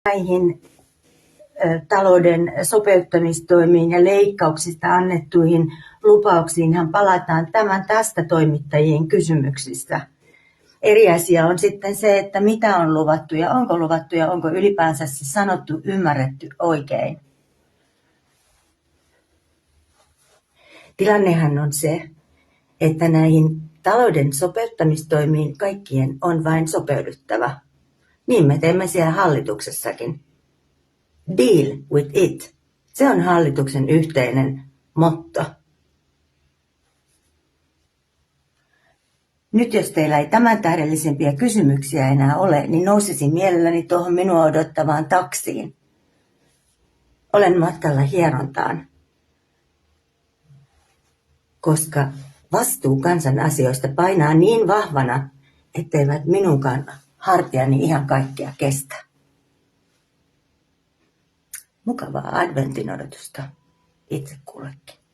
näihin talouden sopeuttamistoimiin ja leikkauksista annettuihin lupauksiinhan palataan tästä toimittajien kysymyksissä. Eri asia on sitten se, että mitä on luvattu ja onko ylipäänsä se sanottu ymmärretty oikein. Tilannehan on se, että näihin talouden sopeuttamistoimiin kaikkien on vain sopeuduttava. Niin me teemme siellä hallituksessakin. Deal with it. Se on hallituksen yhteinen motto. Nyt jos teillä ei tämän tähdellisempiä kysymyksiä enää ole, niin nousisin mielelläni tuohon minua odottavaan taksiin. Olen matkalla hierontaan, koska vastuu kansan asioista painaa niin vahvana, etteivät minunkaan hartiani ihan kaikkea kestä. Mukavaa adventin odotusta itse kullekin.